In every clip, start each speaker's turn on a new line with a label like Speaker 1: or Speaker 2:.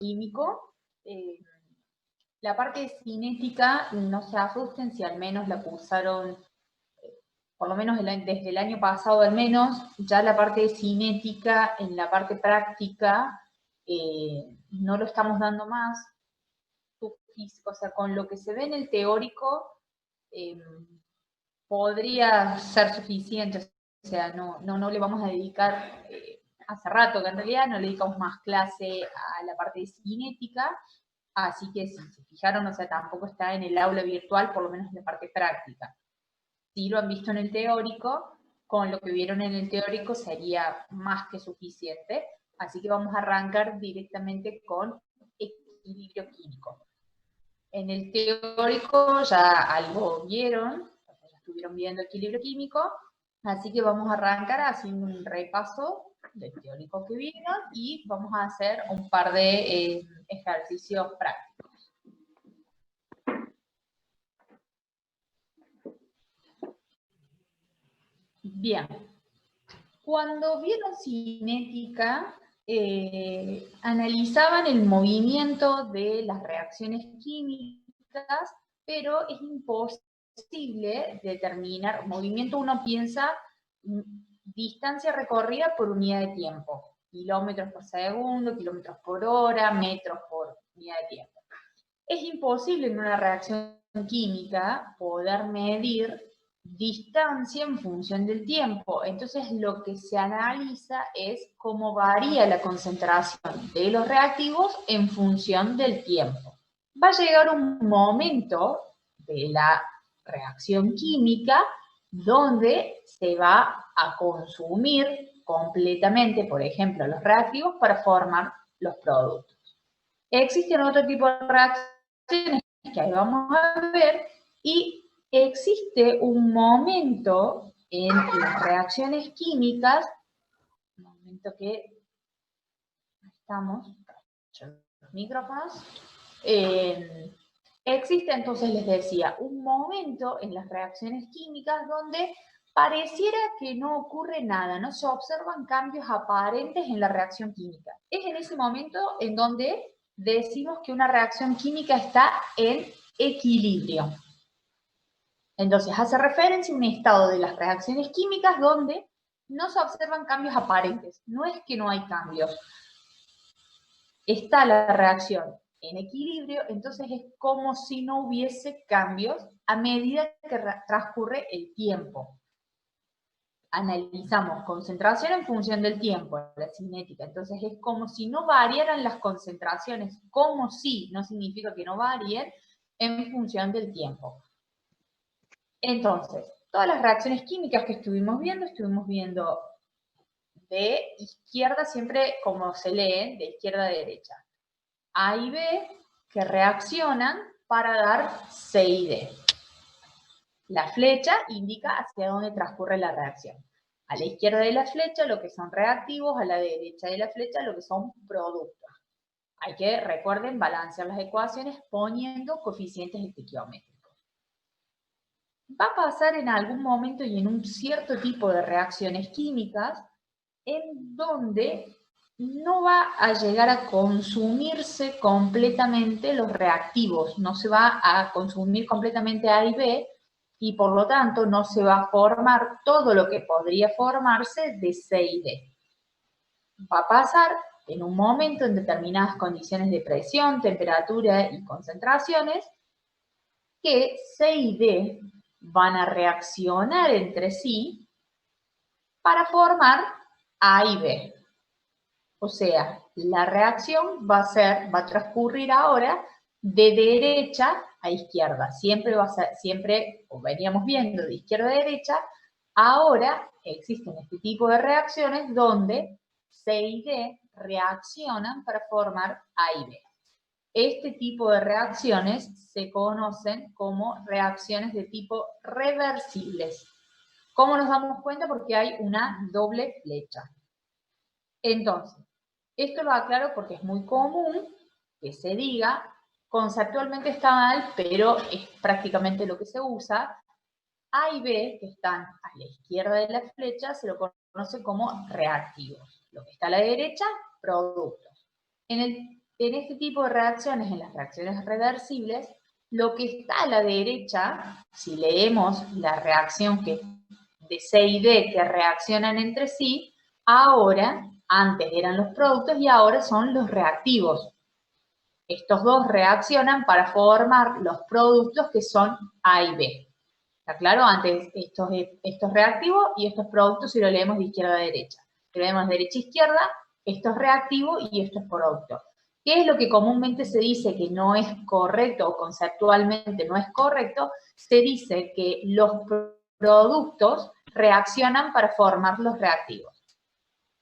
Speaker 1: químico. La parte cinética, no se asusten si al menos la cursaron, por lo menos desde el año pasado al menos, ya la parte cinética en la parte práctica no lo estamos dando más. O sea, con lo que se ve en el teórico podría ser suficiente. O sea, no le vamos a dedicar, hace rato que en realidad no le dedicamos más clase a la parte de cinética, así que si se fijaron, o sea, tampoco está en el aula virtual, por lo menos en la parte práctica. Si lo han visto en el teórico, con lo que vieron en el teórico sería más que suficiente, así que vamos a arrancar directamente con equilibrio químico. En el teórico ya algo vieron, ya estuvieron viendo equilibrio químico, así que vamos a arrancar haciendo un repaso del teórico que vieron y vamos a hacer un par de ejercicios prácticos. Bien, cuando vieron cinética, analizaban el movimiento de las reacciones químicas, pero es imposible determinar, movimiento uno piensa distancia recorrida por unidad de tiempo, kilómetros por segundo, kilómetros por hora, metros por unidad de tiempo. Es imposible en una reacción química poder medir distancia en función del tiempo. Entonces lo que se analiza es cómo varía la concentración de los reactivos en función del tiempo. Va a llegar un momento de la reacción química donde se va a consumir completamente, por ejemplo, los reactivos para formar los productos. Existen otro tipo de reacciones que ahí vamos a ver, y existe un momento en las reacciones químicas, un momento que estamos, los micrófonos, existe entonces, les decía, un momento en las reacciones químicas donde pareciera que no ocurre nada, no se observan cambios aparentes en la reacción química. Es en ese momento en donde decimos que una reacción química está en equilibrio. Entonces, hace referencia a un estado de las reacciones químicas donde no se observan cambios aparentes. No es que no hay cambios. Está la reacción en equilibrio, entonces es como si no hubiese cambios a medida que transcurre el tiempo. Analizamos concentración en función del tiempo, la cinética, entonces es como si no variaran las concentraciones, como si, no significa que no varíen, en función del tiempo. Entonces, todas las reacciones químicas que estuvimos viendo de izquierda, siempre como se leen, de izquierda a derecha. A y B que reaccionan para dar C y D. La flecha indica hacia dónde transcurre la reacción. A la izquierda de la flecha lo que son reactivos, a la derecha de la flecha lo que son productos. Hay que, recuerden, balancear las ecuaciones poniendo coeficientes estequiométricos. Va a pasar en algún momento y en un cierto tipo de reacciones químicas en donde no va a llegar a consumirse completamente los reactivos, no se va a consumir completamente A y B, y por lo tanto no se va a formar todo lo que podría formarse de C y D. Va a pasar en un momento, en determinadas condiciones de presión, temperatura y concentraciones, que C y D van a reaccionar entre sí para formar A y B. O sea, la reacción va a transcurrir ahora de derecha a izquierda. Siempre va a ser, o veníamos viendo de izquierda a derecha, ahora existen este tipo de reacciones donde C y D reaccionan para formar A y B. Este tipo de reacciones se conocen como reacciones de tipo reversibles. ¿Cómo nos damos cuenta? Porque hay una doble flecha. Entonces, esto lo aclaro porque es muy común que se diga, conceptualmente está mal, pero es prácticamente lo que se usa. A y B, que están a la izquierda de la flecha, se lo conoce como reactivos. Lo que está a la derecha, productos. En el en este tipo de reacciones, en las reacciones reversibles, lo que está a la derecha, si leemos la reacción de C y D que reaccionan entre sí, ahora, antes eran los productos y ahora son los reactivos. Estos dos reaccionan para formar los productos que son A y B. ¿Está claro? Antes esto es reactivo y estos productos si lo leemos de izquierda a derecha. Si lo leemos de derecha a izquierda, esto es reactivo y esto es producto. ¿Qué es lo que comúnmente se dice que no es correcto o conceptualmente no es correcto? Se dice que los productos reaccionan para formar los reactivos.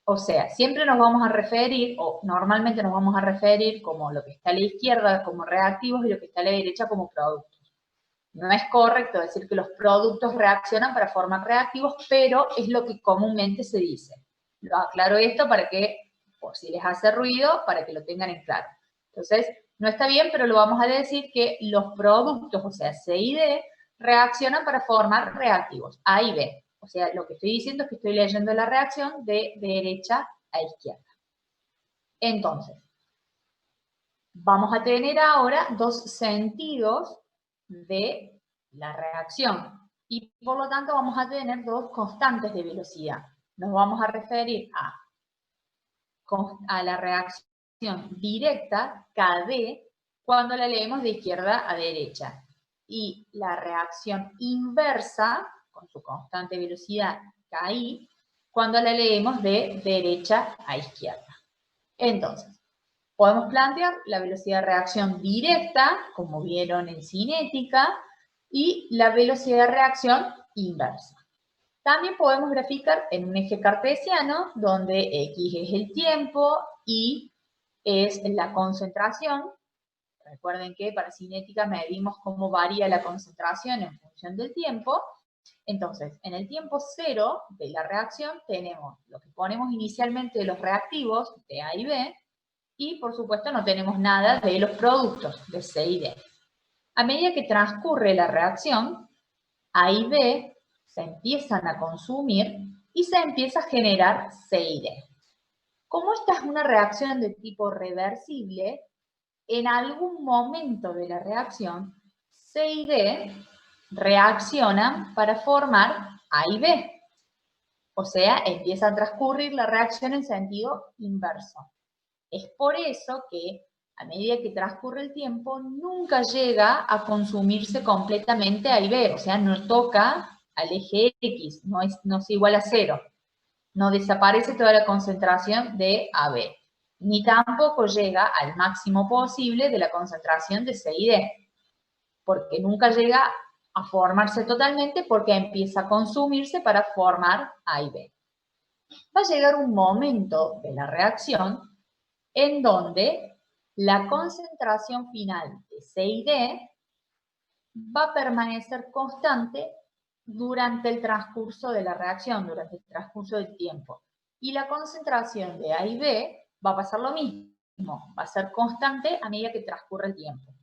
Speaker 1: O sea, siempre nos vamos a referir, o normalmente nos vamos a referir como lo que está a la izquierda como reactivos y lo que está a la derecha como productos. No es correcto decir que los productos reaccionan para formar reactivos, pero es lo que comúnmente se dice. Lo aclaro esto para que, por si les hace ruido, para que lo tengan en claro. Entonces, no está bien, pero lo vamos a decir que los productos, o sea, C y D, reaccionan para formar reactivos, A y B. O sea, lo que estoy diciendo es que estoy leyendo la reacción de derecha a izquierda. Entonces, vamos a tener ahora dos sentidos de la reacción y por lo tanto vamos a tener dos constantes de velocidad. Nos vamos a referir a la reacción directa, KD, cuando la leemos de izquierda a derecha. Y la reacción inversa, con su constante velocidad KI, cuando la leemos de derecha a izquierda. Entonces, podemos plantear la velocidad de reacción directa, como vieron en cinética, y la velocidad de reacción inversa. También podemos graficar en un eje cartesiano, donde X es el tiempo, Y es la concentración. Recuerden que para cinética medimos cómo varía la concentración en función del tiempo. Entonces, en el tiempo cero de la reacción tenemos lo que ponemos inicialmente de los reactivos, de A y B, y por supuesto no tenemos nada de los productos, de C y D. A medida que transcurre la reacción, A y B se empiezan a consumir y se empieza a generar C y D. Como esta es una reacción de tipo reversible, en algún momento de la reacción, C y D reaccionan para formar A y B. O sea, empieza a transcurrir la reacción en sentido inverso. Es por eso que a medida que transcurre el tiempo, nunca llega a consumirse completamente A y B, o sea, no toca al eje X, no es igual a cero. No desaparece toda la concentración de AB, ni tampoco llega al máximo posible de la concentración de C y D, porque nunca llega a formarse totalmente porque empieza a consumirse para formar A y B. Va a llegar un momento de la reacción en donde la concentración final de C y D va a permanecer constante durante el transcurso de la reacción, durante el transcurso del tiempo. Y la concentración de A y B va a pasar lo mismo, va a ser constante a medida que transcurre el tiempo.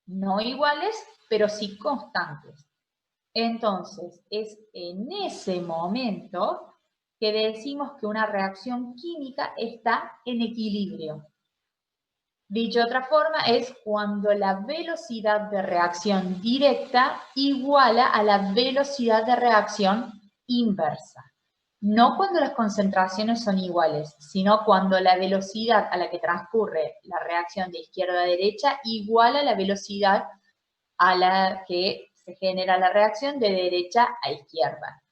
Speaker 1: No iguales, pero sí constantes. Entonces, es en ese momento que decimos que una reacción química está en equilibrio. Dicho de otra forma, es cuando la velocidad de reacción directa iguala a la velocidad de reacción inversa. No cuando las concentraciones son iguales, sino cuando la velocidad a la que transcurre la reacción de izquierda a derecha iguala la velocidad a la que se genera la reacción de derecha a izquierda.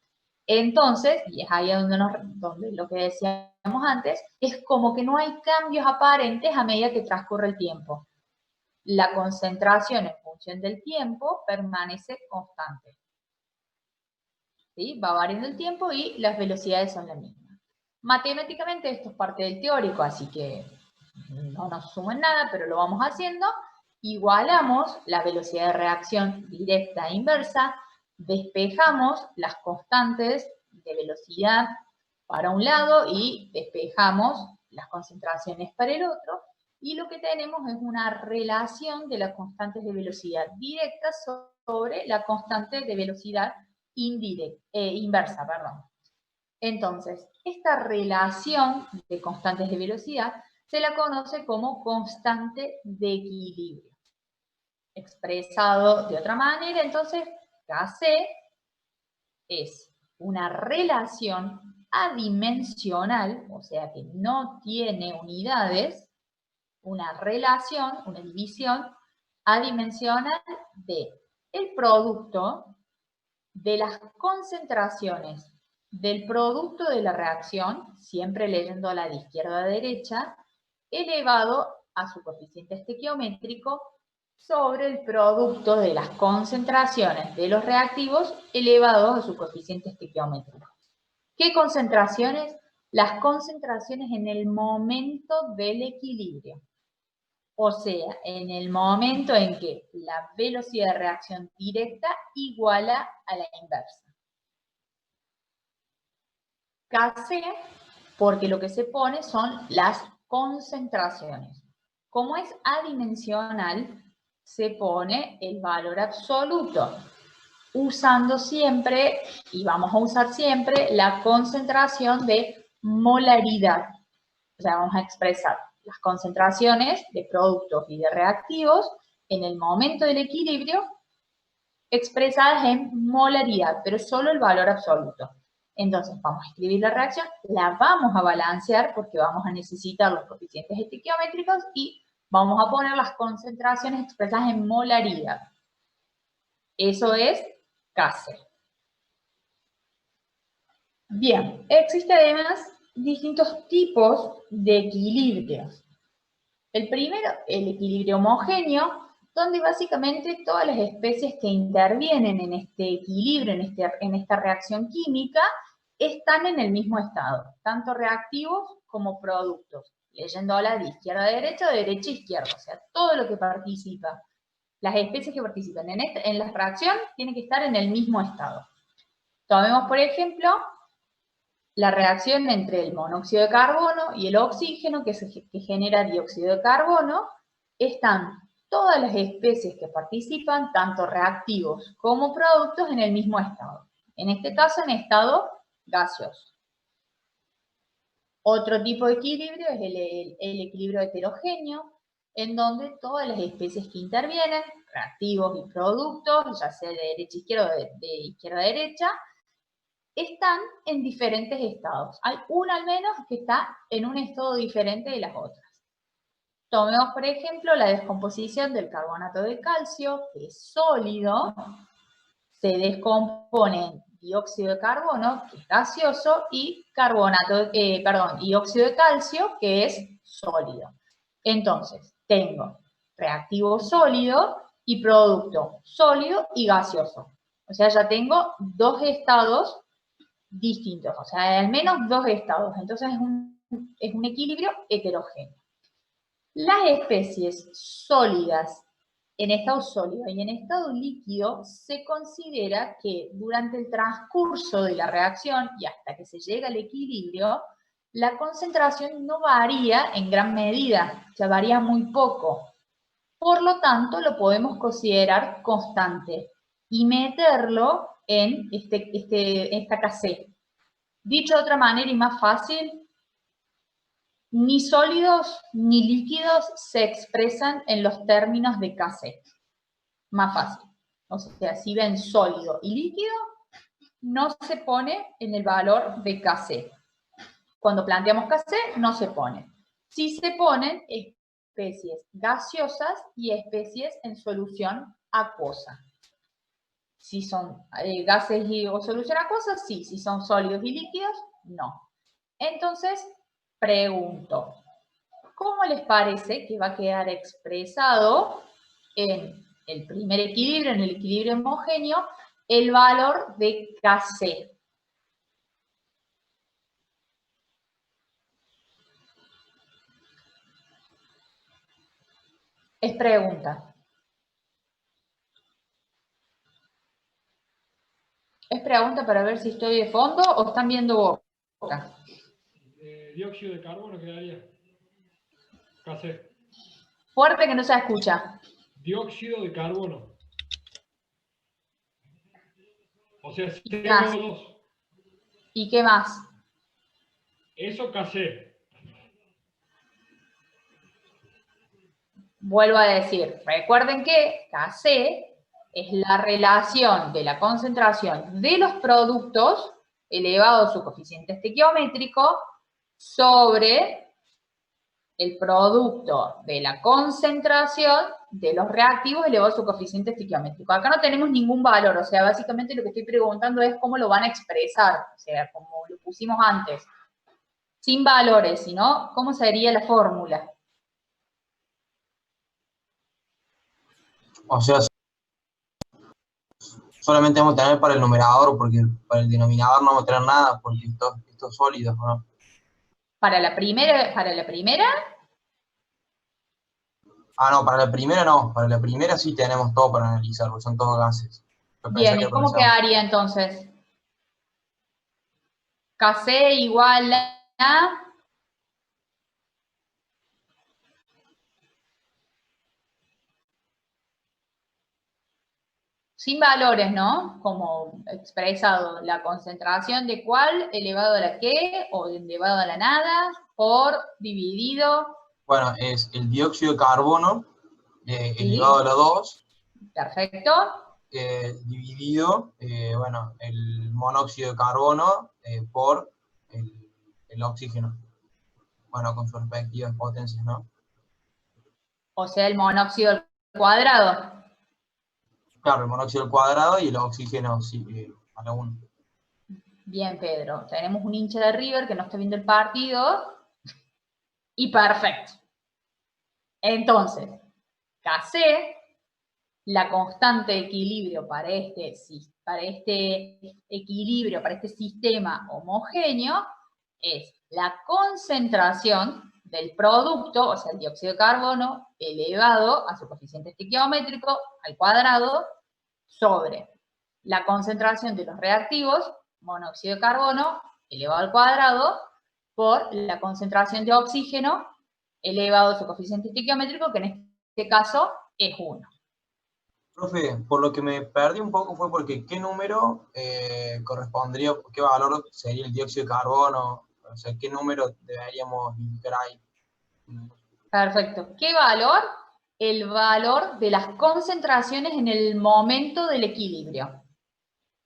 Speaker 1: Entonces, y es ahí donde lo que decíamos antes, es como que no hay cambios aparentes a medida que transcurre el tiempo. La concentración en función del tiempo permanece constante. ¿Sí? Va variando el tiempo y las velocidades son las mismas. Matemáticamente esto es parte del teórico, así que no nos suman nada, pero lo vamos haciendo. Igualamos la velocidad de reacción directa e inversa, despejamos las constantes de velocidad para un lado y despejamos las concentraciones para el otro, y lo que tenemos es una relación de las constantes de velocidad directa sobre la constante de velocidad inversa. Entonces, esta relación de constantes de velocidad se la conoce como constante de equilibrio. Expresado de otra manera, entonces, Kc es una relación adimensional, o sea que no tiene unidades, una relación, una división adimensional de el producto de las concentraciones del producto de la reacción, siempre leyéndola de izquierda a derecha, elevado a su coeficiente estequiométrico sobre el producto de las concentraciones de los reactivos elevados a su coeficiente estequiométrico. ¿Qué concentraciones? Las concentraciones en el momento del equilibrio. O sea, en el momento en que la velocidad de reacción directa iguala a la inversa. Kc, porque lo que se pone son las concentraciones. Como es adimensional, se pone el valor absoluto, usando siempre, y vamos a usar siempre, la concentración de molaridad. O sea, vamos a expresar las concentraciones de productos y de reactivos en el momento del equilibrio expresadas en molaridad, pero solo el valor absoluto. Entonces, vamos a escribir la reacción, la vamos a balancear porque vamos a necesitar los coeficientes estequiométricos y vamos a poner las concentraciones expresadas en molaridad. Eso es Kc. Bien, existen además distintos tipos de equilibrios. El primero, el equilibrio homogéneo, donde básicamente todas las especies que intervienen en este equilibrio, en esta reacción química, están en el mismo estado, tanto reactivos como productos, leyéndola de izquierda a derecha o de derecha a izquierda, o sea, todo lo que participa, las especies que participan en la reacción tienen que estar en el mismo estado. Tomemos, por ejemplo, la reacción entre el monóxido de carbono y el oxígeno que genera dióxido de carbono. Están todas las especies que participan, tanto reactivos como productos, en el mismo estado. En este caso, en estado gaseoso. Otro tipo de equilibrio es el equilibrio heterogéneo, en donde todas las especies que intervienen, reactivos y productos, ya sea de derecha a izquierda o de izquierda a derecha, están en diferentes estados. Hay una al menos que está en un estado diferente de las otras. Tomemos, por ejemplo, la descomposición del carbonato de calcio, que es sólido, se descompone en dióxido de carbono, que es gaseoso, y y óxido de calcio, que es sólido. Entonces, tengo reactivo sólido y producto sólido y gaseoso. O sea, ya tengo dos estados distintos, o sea, al menos dos estados. Entonces es un equilibrio heterogéneo. Las especies sólidas en estado sólido y en estado líquido se considera que durante el transcurso de la reacción y hasta que se llega al equilibrio, la concentración no varía en gran medida, o sea, varía muy poco. Por lo tanto, lo podemos considerar constante y meterlo en esta Kc. Dicho de otra manera y más fácil, ni sólidos ni líquidos se expresan en los términos de Kc. Más fácil. O sea, si ven sólido y líquido, no se pone en el valor de Kc. Cuando planteamos Kc, no se pone. Sí se ponen especies gaseosas y especies en solución acuosa. Si son gases o solución acuosa, sí. Si son sólidos y líquidos, no. Entonces, pregunto, ¿cómo les parece que va a quedar expresado en el primer equilibrio, en el equilibrio homogéneo, el valor de Kc? Es pregunta. Es pregunta para ver si estoy de fondo o están viendo boca.
Speaker 2: Dióxido de carbono quedaría. Kc.
Speaker 1: Fuerte que no se escucha.
Speaker 2: Dióxido de carbono. O sea,
Speaker 1: ¿Y qué más?
Speaker 2: CO2.
Speaker 1: ¿Y qué más?
Speaker 2: Eso Kc.
Speaker 1: vuelvo a decir, recuerden que Kc es la relación de la concentración de los productos elevado a su coeficiente estequiométrico sobre el producto de la concentración de los reactivos elevado a su coeficiente estequiométrico. Acá no tenemos ningún valor, o sea, básicamente lo que estoy preguntando es cómo lo van a expresar, o sea, como lo pusimos antes, sin valores, sino cómo sería la fórmula.
Speaker 3: O sea, solamente vamos a tener para el numerador, porque para el denominador no vamos a tener nada, porque esto es sólido, ¿no?
Speaker 1: Para la primera,
Speaker 3: Ah, no, para la primera sí tenemos todo para analizar, porque son todos gases. Yo pensé
Speaker 1: bien,
Speaker 3: que
Speaker 1: ¿y cómo
Speaker 3: pensaba.
Speaker 1: quedaría entonces? Kc igual a... Sin valores, ¿no? Como expresado, la concentración de cuál elevado a la qué o elevado a la nada por dividido.
Speaker 3: Bueno, es el dióxido de carbono
Speaker 1: ¿Sí?
Speaker 3: elevado a la 2,
Speaker 1: Perfecto.
Speaker 3: dividido, bueno, el monóxido de carbono por el oxígeno. Bueno, con sus respectivas potencias, ¿no?
Speaker 1: O sea, el monóxido al cuadrado.
Speaker 3: Claro, el monóxido al cuadrado y el oxígeno sí, a la 1.
Speaker 1: Bien, Pedro. Tenemos un hincha de River que no está viendo el partido. Y perfecto. Entonces, Kc, la constante de equilibrio para este equilibrio, para este sistema homogéneo, es la concentración del producto, o sea, el dióxido de carbono, elevado a su coeficiente estequiométrico al cuadrado, sobre la concentración de los reactivos, monóxido de carbono, elevado al cuadrado, por la concentración de oxígeno, elevado a su coeficiente estequiométrico, que en este caso es 1.
Speaker 3: Profe, por lo que me perdí un poco fue porque qué número correspondría, qué valor sería el dióxido de carbono, o sea, qué número deberíamos indicar ahí.
Speaker 1: Perfecto. ¿Qué valor? El valor de las concentraciones en el momento del equilibrio.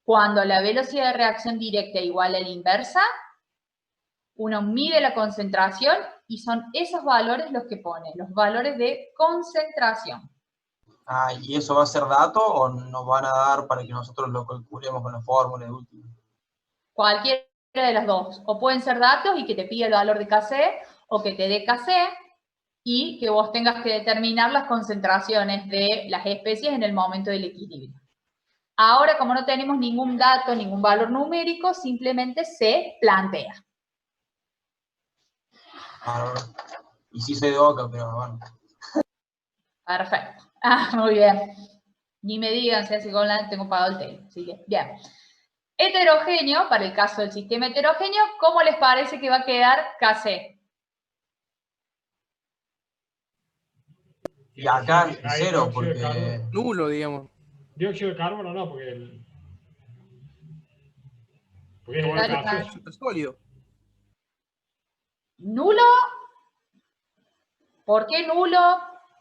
Speaker 1: Cuando la velocidad de reacción directa es igual a la inversa, uno mide la concentración y son esos valores los que pone, los valores de concentración.
Speaker 3: Ah, ¿y eso va a ser dato o nos van a dar para que nosotros lo calculemos con la fórmula de último?
Speaker 1: Cualquiera de las dos. O pueden ser datos y que te pida el valor de Kc, o que te dé Kc y que vos tengas que determinar las concentraciones de las especies en el momento del equilibrio. Ahora, como no tenemos ningún dato, ningún valor numérico, simplemente se plantea.
Speaker 3: Claro, y sí soy de Boca, pero bueno.
Speaker 1: Perfecto. Muy bien. Ni me digan si hace Golan, tengo pagado el tele. Así que, bien. Heterogéneo, para el caso del sistema heterogéneo, ¿cómo les parece que va a quedar Kc?
Speaker 3: Y acá
Speaker 2: Sí,
Speaker 3: es
Speaker 2: hay
Speaker 3: cero,
Speaker 2: dióxido de
Speaker 3: porque...
Speaker 2: carbono.
Speaker 4: Nulo, digamos.
Speaker 2: Dióxido de carbono no, porque es igual
Speaker 1: Dale,
Speaker 2: gaseoso.
Speaker 4: Super sólido.
Speaker 1: ¿Nulo? ¿Por qué nulo?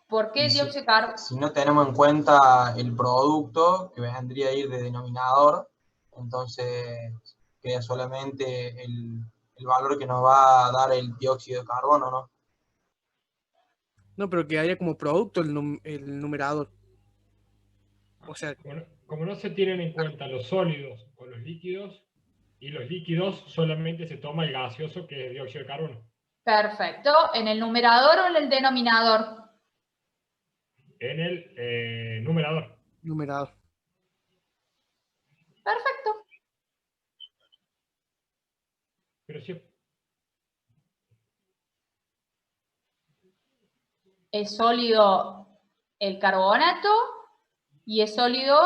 Speaker 1: ¿Por qué
Speaker 3: Y
Speaker 1: dióxido de carbono?
Speaker 3: si no tenemos en cuenta el producto, que vendría a ir de denominador, entonces queda solamente el valor que nos va a dar el dióxido de carbono, ¿no?
Speaker 4: No, pero quedaría como producto el numerador. O sea,
Speaker 2: Como no se tienen en cuenta los sólidos o los líquidos, y los líquidos solamente se toma el gaseoso, que es dióxido de carbono.
Speaker 1: Perfecto. ¿En el numerador o en el denominador?
Speaker 2: En el numerador.
Speaker 4: numerador.
Speaker 1: Perfecto.
Speaker 2: Pero sí,
Speaker 1: Es sólido el carbonato y es sólido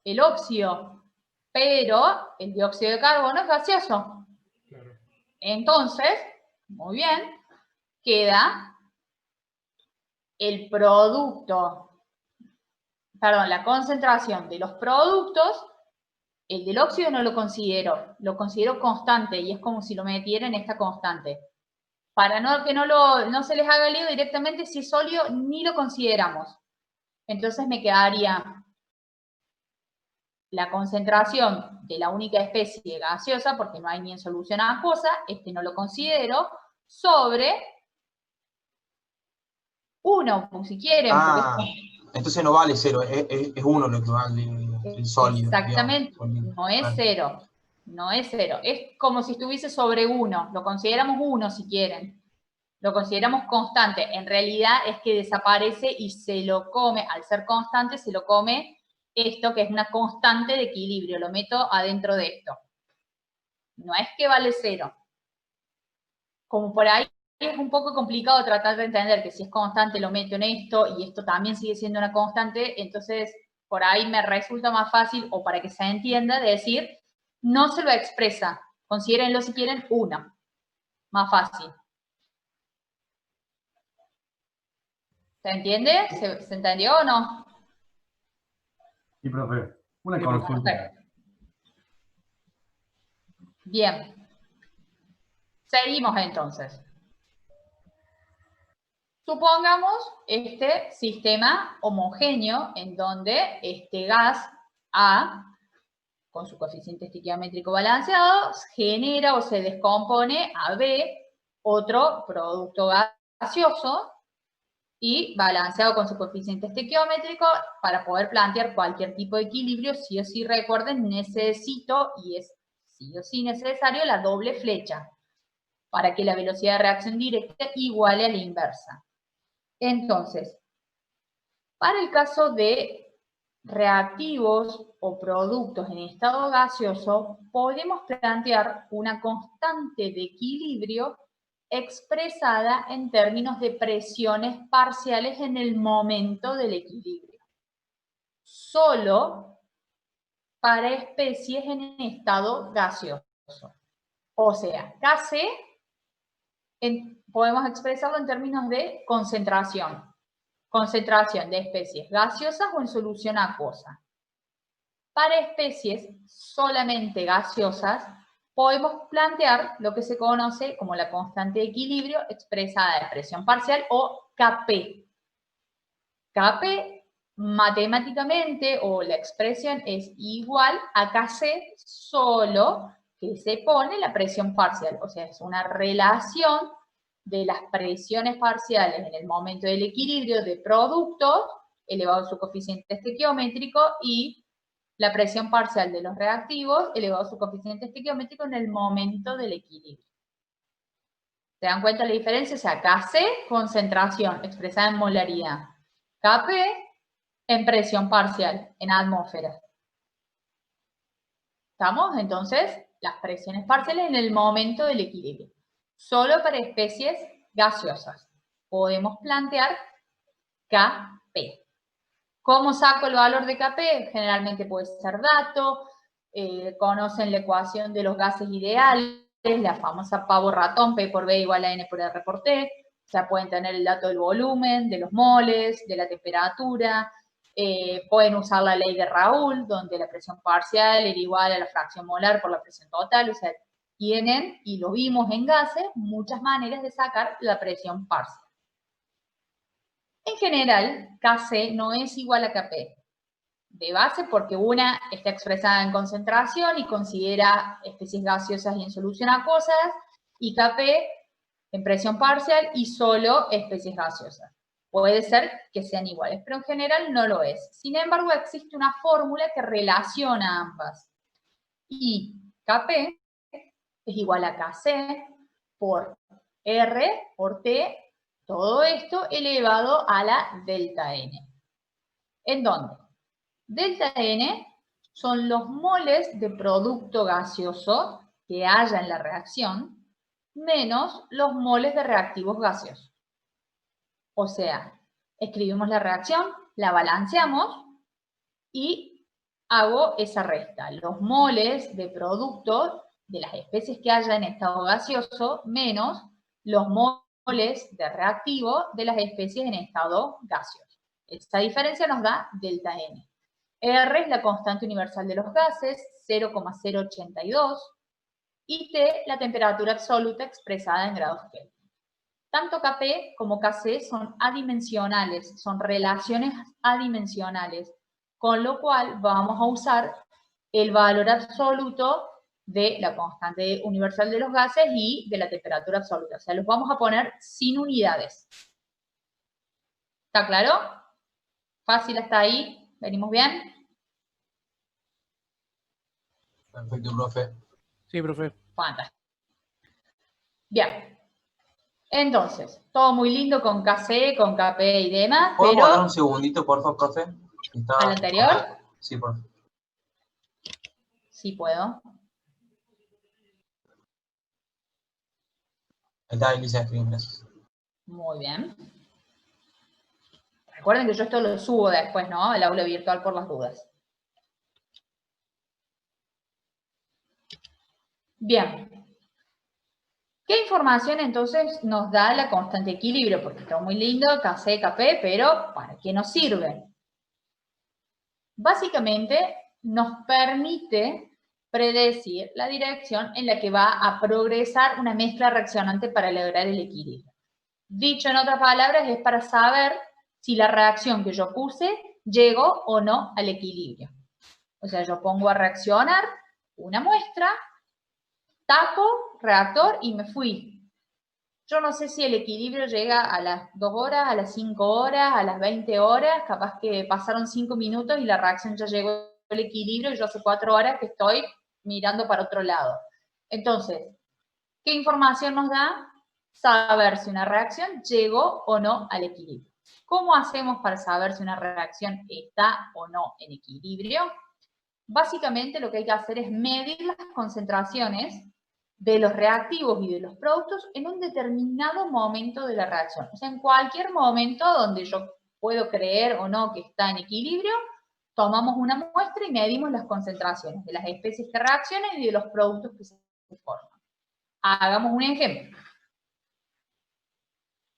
Speaker 1: el óxido, pero el dióxido de carbono es gaseoso.
Speaker 2: claro.
Speaker 1: Entonces, muy bien, queda el producto, perdón, la concentración de los productos. El del óxido no lo considero constante y es como si lo metiera en esta constante. para que no se les haga lío directamente, si es sólido, ni lo consideramos. Entonces me quedaría la concentración de la única especie gaseosa, porque no hay ni en solución acuosa, no lo considero, sobre 1, si quieren.
Speaker 3: Entonces no vale 0, es 1 lo que vale el sólido.
Speaker 1: Exactamente,
Speaker 3: digamos,
Speaker 1: no es 0. No es 0. Es como si estuviese sobre 1. Lo consideramos 1 si quieren. Lo consideramos constante. En realidad es que desaparece y se lo come, al ser constante, se lo come esto que es una constante de equilibrio. Lo meto adentro de esto. No es que vale 0. Como por ahí es un poco complicado tratar de entender que si es constante lo meto en esto y esto también sigue siendo una constante, entonces por ahí me resulta más fácil, o para que se entienda, de decir, no se lo expresa. Considérenlo si quieren 1. Más fácil. ¿Se entiende? ¿Se entendió o no?
Speaker 5: Sí, profe. Una consulta.
Speaker 1: Bien. Seguimos entonces. Supongamos este sistema homogéneo en donde este gas A, con su coeficiente estequiométrico balanceado, genera o se descompone a B, otro producto gaseoso, y balanceado con su coeficiente estequiométrico. Para poder plantear cualquier tipo de equilibrio, sí o sí recuerden, necesito, y es sí o sí necesario, la doble flecha, para que la velocidad de reacción directa iguale a la inversa. Entonces, para el caso de reactivos o productos en estado gaseoso, podemos plantear una constante de equilibrio expresada en términos de presiones parciales en el momento del equilibrio. Solo para especies en estado gaseoso. O sea, Kc podemos expresarlo en términos de concentración. Concentración de especies gaseosas o en solución acuosa. Para especies solamente gaseosas, podemos plantear lo que se conoce como la constante de equilibrio expresada en presión parcial o Kp. Kp matemáticamente, o la expresión es igual a Kc, solo que se pone la presión parcial. O sea, es una relación de las presiones parciales en el momento del equilibrio de productos elevado a su coeficiente estequiométrico y la presión parcial de los reactivos elevado a su coeficiente estequiométrico en el momento del equilibrio. ¿Se dan cuenta la diferencia? O sea, Kc, concentración expresada en molaridad. Kp, en presión parcial, en atmósfera. ¿Estamos? Entonces, las presiones parciales en el momento del equilibrio. Solo para especies gaseosas podemos plantear Kp. ¿Cómo saco el valor de Kp? Generalmente puede ser dato, conocen la ecuación de los gases ideales, la famosa pavo ratón, P por B igual a N por R por T. O sea, pueden tener el dato del volumen, de los moles, de la temperatura. Pueden usar la ley de Raoult, donde la presión parcial era igual a la fracción molar por la presión total. O sea, tienen, y lo vimos en gases, muchas maneras de sacar la presión parcial. En general, Kc no es igual a Kp de base porque una está expresada en concentración y considera especies gaseosas y en solución acuosas, y Kp en presión parcial y solo especies gaseosas. Puede ser que sean iguales, pero en general no lo es. Sin embargo, existe una fórmula que relaciona ambas. Y Kp es igual a Kc por R por T, todo esto elevado a la delta N. ¿En dónde? Delta N son los moles de producto gaseoso que haya en la reacción menos los moles de reactivos gaseosos. O sea, escribimos la reacción, la balanceamos y hago esa resta. Los moles de producto de las especies que haya en estado gaseoso menos los moles de reactivo de las especies en estado gaseoso. Esta diferencia nos da delta N. R es la constante universal de los gases, 0,082, y T la temperatura absoluta expresada en grados Kelvin. Tanto Kp como Kc son adimensionales, son relaciones adimensionales, con lo cual vamos a usar el valor absoluto de la constante universal de los gases y de la temperatura absoluta. O sea, los vamos a poner sin unidades. ¿Está claro? ¿Fácil hasta ahí? ¿Venimos bien?
Speaker 3: Perfecto, profe.
Speaker 4: Sí, profe.
Speaker 1: Fantástico. Bien. Entonces, todo muy lindo con Kc, con Kp y demás,
Speaker 3: ¿Podemos
Speaker 1: pero...
Speaker 3: dar un segundito, por favor, profe?
Speaker 1: ¿Al anterior?
Speaker 3: Sí, profe.
Speaker 1: Sí puedo.
Speaker 3: Ahí está Elisa Screen, gracias.
Speaker 1: Muy bien. Recuerden que yo esto lo subo después, ¿no? El aula virtual por las dudas. Bien. ¿Qué información entonces nos da la constante de equilibrio? Porque está muy lindo, Kc, Kp, pero ¿para qué nos sirve? Básicamente nos permite predecir la dirección en la que va a progresar una mezcla reaccionante para lograr el equilibrio. Dicho en otras palabras, es para saber si la reacción que yo puse llegó o no al equilibrio. O sea, yo pongo a reaccionar una muestra, tapo, reactor y me fui. Yo no sé si el equilibrio llega a las 2 horas, a las 5 horas, a las 20 horas, capaz que pasaron 5 minutos y la reacción ya llegó al equilibrio y yo hace 4 horas que estoy mirando para otro lado. Entonces, ¿qué información nos da? Saber si una reacción llegó o no al equilibrio. ¿Cómo hacemos para saber si una reacción está o no en equilibrio? Básicamente lo que hay que hacer es medir las concentraciones de los reactivos y de los productos en un determinado momento de la reacción. O sea, en cualquier momento donde yo puedo creer o no que está en equilibrio, tomamos una muestra y medimos las concentraciones de las especies que reaccionan y de los productos que se forman. Hagamos un ejemplo.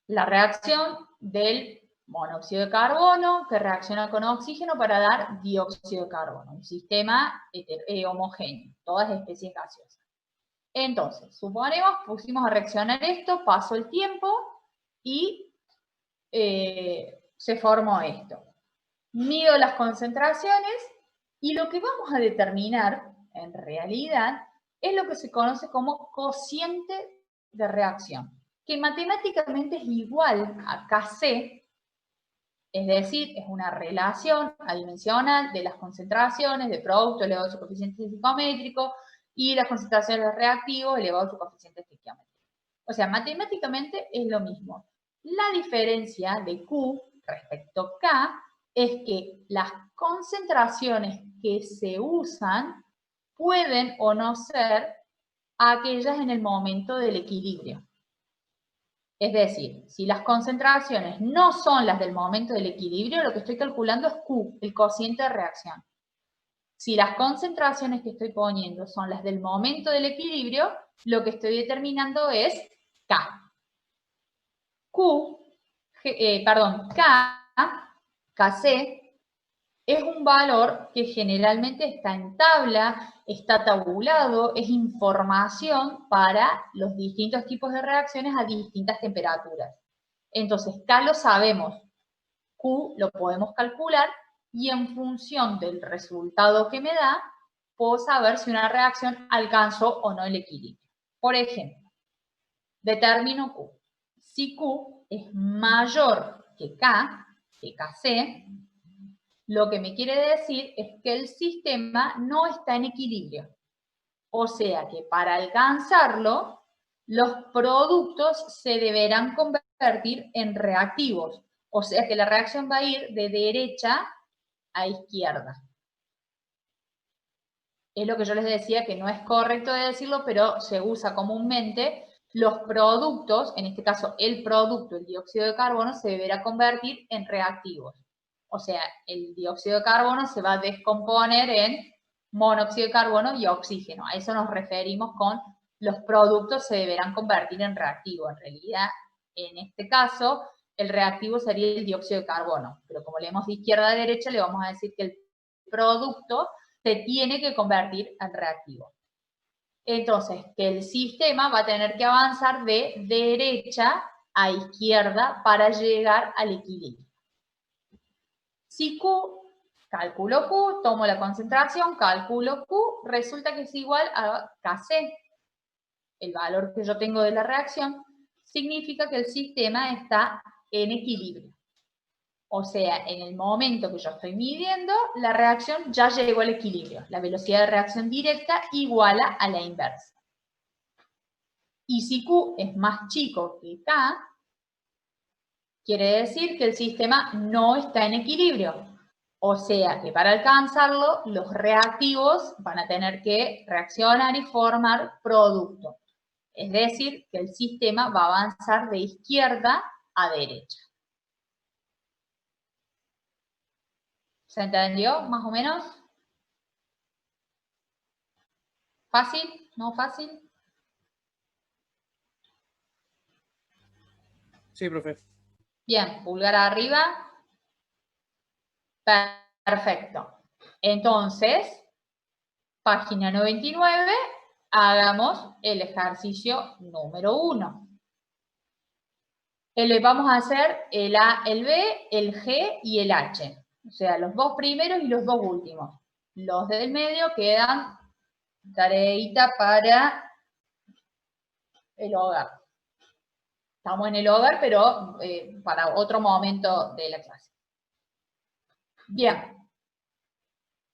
Speaker 1: La reacción del monóxido de carbono que reacciona con oxígeno para dar dióxido de carbono, un sistema homogéneo, todas especies gaseosas. Entonces, suponemos, pusimos a reaccionar esto, pasó el tiempo y se formó esto. Mido las concentraciones y lo que vamos a determinar, en realidad, es lo que se conoce como cociente de reacción, que matemáticamente es igual a Kc, es decir, es una relación adimensional de las concentraciones de producto elevado a su coeficiente psicométrico y las concentraciones de reactivos elevado a su coeficiente estequiométrico. O sea, matemáticamente es lo mismo. La diferencia de Q respecto a K es que las concentraciones que se usan pueden o no ser aquellas en el momento del equilibrio. Es decir, si las concentraciones no son las del momento del equilibrio, lo que estoy calculando es Q, el cociente de reacción. Si las concentraciones que estoy poniendo son las del momento del equilibrio, lo que estoy determinando es K. Kc, es un valor que generalmente está en tabla, está tabulado, es información para los distintos tipos de reacciones a distintas temperaturas. Entonces, K lo sabemos, Q lo podemos calcular y en función del resultado que me da, puedo saber si una reacción alcanzó o no el equilibrio. Por ejemplo, determino Q. Si Q es mayor que K, que Kc, lo que me quiere decir es que el sistema no está en equilibrio. O sea que para alcanzarlo, los productos se deberán convertir en reactivos. O sea que la reacción va a ir de derecha a izquierda. Es lo que yo les decía que no es correcto de decirlo, pero se usa comúnmente. Los productos, en este caso el producto, el dióxido de carbono, se deberá convertir en reactivos. O sea, el dióxido de carbono se va a descomponer en monóxido de carbono y oxígeno. A eso nos referimos con los productos se deberán convertir en reactivos. En realidad, en este caso, el reactivo sería el dióxido de carbono. Pero como leemos de izquierda a derecha, le vamos a decir que el producto se tiene que convertir en reactivo. Entonces, que el sistema va a tener que avanzar de derecha a izquierda para llegar al equilibrio. Si Q, calculo Q, tomo la concentración, calculo Q, resulta que es igual a Kc. El valor que yo tengo de la reacción significa que el sistema está en equilibrio. O sea, en el momento que yo estoy midiendo, la reacción ya llegó al equilibrio. La velocidad de reacción directa iguala a la inversa. Y si Q es más chico que K, quiere decir que el sistema no está en equilibrio. O sea que para alcanzarlo, los reactivos van a tener que reaccionar y formar producto. Es decir, que el sistema va a avanzar de izquierda a derecha. ¿Se entendió, más o menos? ¿Fácil? ¿No fácil?
Speaker 4: Sí, profe.
Speaker 1: Bien, pulgar arriba. Perfecto. Entonces, página 99, hagamos el ejercicio número 1. Vamos a hacer el A, el B, el G y el H. O sea, los dos primeros y los dos últimos. Los del medio quedan tareita para el hogar. Estamos en el hogar, pero para otro momento de la clase. Bien.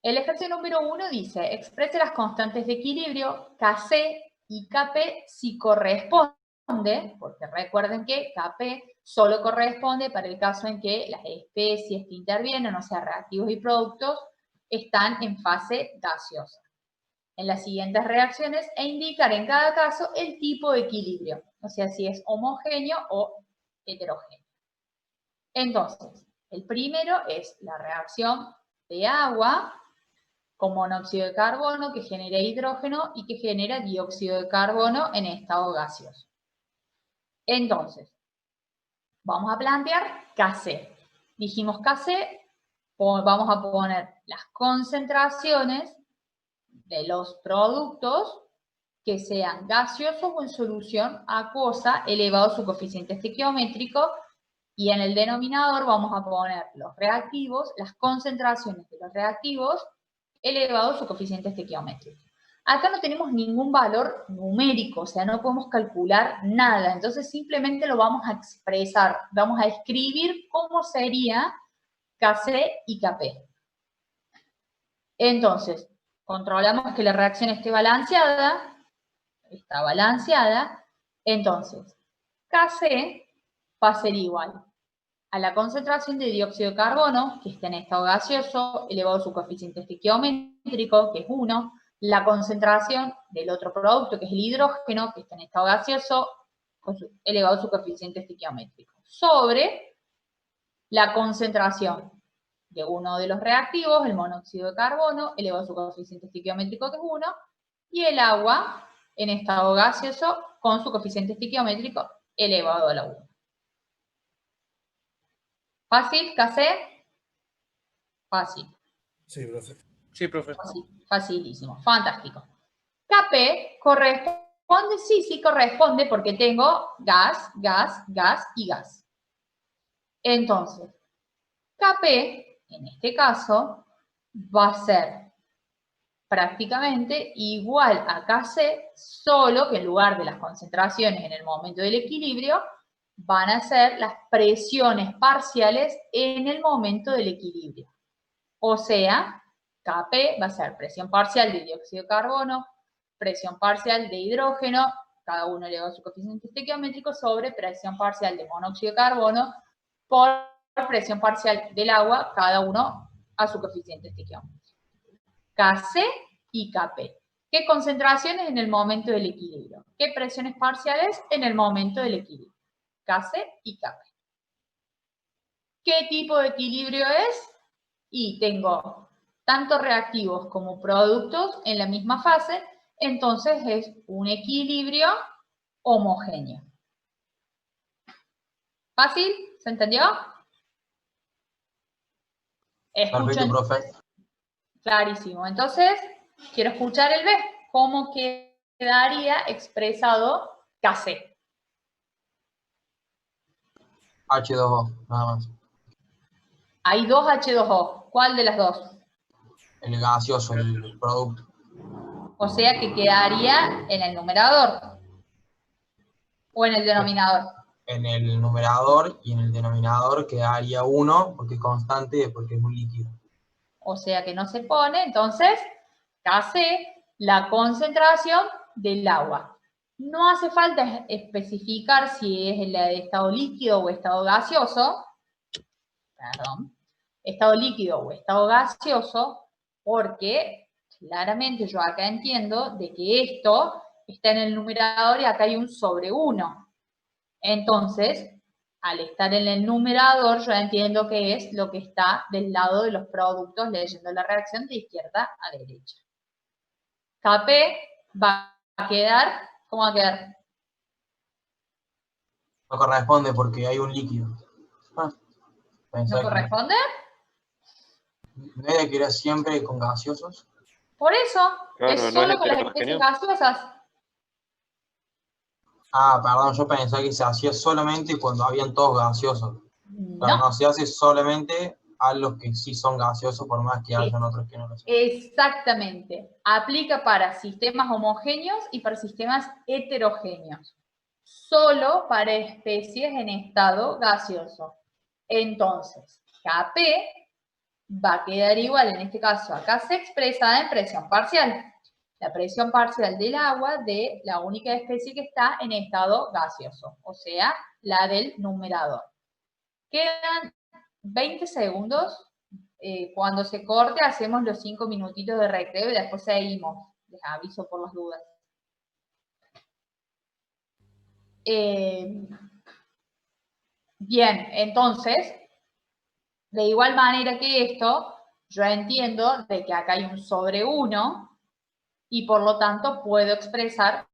Speaker 1: El ejercicio número 1 dice, exprese las constantes de equilibrio Kc y Kp si corresponde, porque recuerden que Kp solo corresponde para el caso en que las especies que intervienen, o sea, reactivos y productos, están en fase gaseosa. En las siguientes reacciones e indicar en cada caso el tipo de equilibrio, o sea, si es homogéneo o heterogéneo. Entonces, el primero es la reacción de agua con monóxido de carbono que genera hidrógeno y que genera dióxido de carbono en estado gaseoso. Entonces, vamos a plantear Kc. Dijimos Kc, vamos a poner las concentraciones de los productos que sean gaseosos o en solución acuosa elevado a su coeficiente estequiométrico, y en el denominador vamos a poner los reactivos, las concentraciones de los reactivos elevado a su coeficiente estequiométrico. Acá no tenemos ningún valor numérico, o sea, no podemos calcular nada, entonces simplemente lo vamos a expresar, vamos a escribir cómo sería Kc y Kp. Entonces, controlamos que la reacción esté balanceada, está balanceada, entonces Kc va a ser igual a la concentración de dióxido de carbono, que está en estado gaseoso, elevado a su coeficiente estequiométrico, que es 1, la concentración del otro producto, que es el hidrógeno, que está en estado gaseoso, elevado a su coeficiente estequiométrico, sobre la concentración de uno de los reactivos, el monóxido de carbono, elevado a su coeficiente estequiométrico, que es 1, y el agua en estado gaseoso con su coeficiente estequiométrico elevado a la 1. ¿Fácil, Kc? Fácil.
Speaker 4: Sí, profe. Sí, profe.
Speaker 1: Fácil, facilísimo, fantástico. Kp corresponde, sí corresponde porque tengo gas, gas, gas y gas. Entonces, Kp, en este caso, va a ser prácticamente igual a Kc, solo que en lugar de las concentraciones en el momento del equilibrio, van a ser las presiones parciales en el momento del equilibrio. O sea, Kp va a ser presión parcial de dióxido de carbono, presión parcial de hidrógeno, cada uno elevado a su coeficiente estequiométrico, sobre presión parcial de monóxido de carbono por presión parcial del agua, cada uno a su coeficiente estequiométrico. Kc y Kp. ¿Qué concentraciones en el momento del equilibrio? ¿Qué presiones parciales en el momento del equilibrio? Kc y Kp. ¿Qué tipo de equilibrio es? Y tengo tanto reactivos como productos en la misma fase, entonces es un equilibrio homogéneo. ¿Fácil? ¿Se entendió?
Speaker 3: Perfecto, profe.
Speaker 1: Clarísimo. Entonces, quiero escuchar el B. ¿Cómo quedaría expresado Kc?
Speaker 3: H2O, nada más.
Speaker 1: Hay dos H2O. ¿Cuál de las dos?
Speaker 3: El gaseoso, el producto.
Speaker 1: O sea que quedaría en el numerador. O en el denominador.
Speaker 3: En el numerador y en el denominador quedaría 1 porque es constante, porque es un líquido.
Speaker 1: O sea que no se pone, entonces, Kc, la concentración del agua. No hace falta especificar si es el de estado líquido o estado gaseoso. Perdón. Estado líquido o estado gaseoso, porque claramente yo acá entiendo de que esto está en el numerador y acá hay un sobre 1. Entonces, al estar en el numerador, yo entiendo que es lo que está del lado de los productos, leyendo la reacción de izquierda a derecha. Kp va a quedar, ¿cómo va a quedar?
Speaker 3: No corresponde porque hay un líquido.
Speaker 1: ¿No corresponde?
Speaker 3: ¿No era que era siempre con gaseosos?
Speaker 1: Por eso,
Speaker 6: Claro,
Speaker 1: es
Speaker 6: no
Speaker 1: solo
Speaker 6: es
Speaker 1: con las
Speaker 6: heterogéneo.
Speaker 1: especies gaseosas.
Speaker 3: Ah, perdón, yo pensaba que se hacía solamente cuando habían todos gaseosos. Claro,
Speaker 1: No.
Speaker 3: no, se hace solamente a los que sí son gaseosos, por más que hayan otros que no lo son.
Speaker 1: Exactamente. Aplica para sistemas homogéneos y para sistemas heterogéneos. Solo para especies en estado gaseoso. Entonces, Kp va a quedar igual, en este caso acá se expresa en presión parcial. La presión parcial del agua de la única especie que está en estado gaseoso, o sea, la del numerador. Quedan 20 segundos. Cuando se corte hacemos los 5 minutitos de recreo y después seguimos. Les aviso por las dudas. Bien, entonces, de igual manera que esto, yo entiendo de que acá hay un sobre 1 y por lo tanto puedo expresar